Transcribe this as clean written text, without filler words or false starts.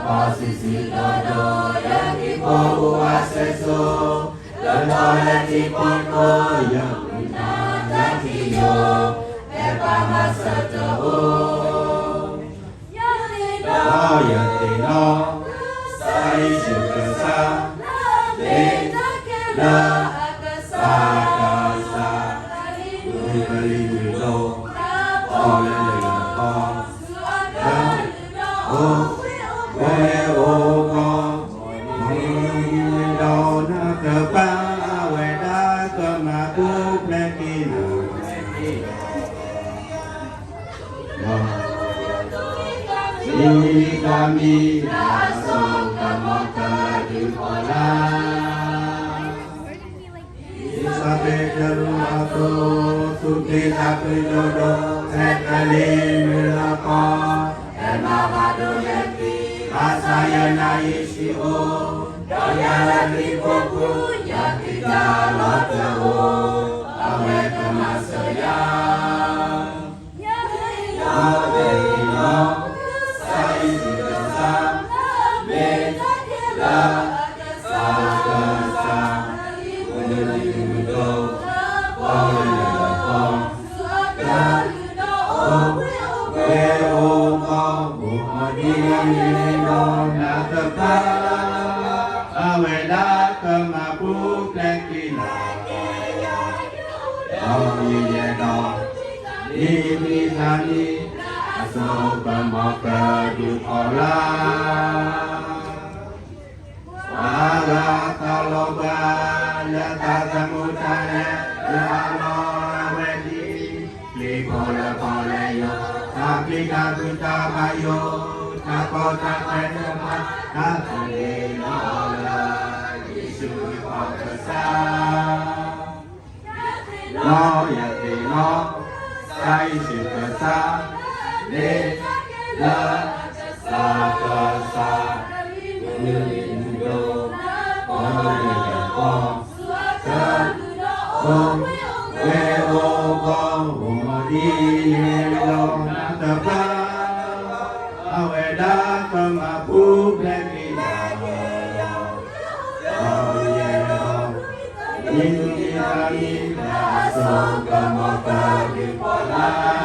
Posisi dodo yang ibu aseso, dodo yang ibu yang unang tiyo, eba masa jauh. Yang tino, sai syukasa, la akasa, beri wilo, oleh lepas, dan oh. Kami masuk ke Mekah di Kuala. Sampai terlalu suki tapi dodo sekali melapa. Emang ada lagi rasanya naik siu. Doya lagi buku yang kita lakukan. Awet kemasa yang ini tadi asal pemoga di orang. Wala kalau banyak tak mutanya Allah wedi likola kola yo tapi tak tak bayo tak kota penemat tak boleh Allah Yesus paksa. Lo ya tino sai syukasa le la sa ka sa Indo oleh lepas sa om we om umadi lo natapa aweda kamapu blekina oh yeah ini kami masuk ke Mekah di Kuala.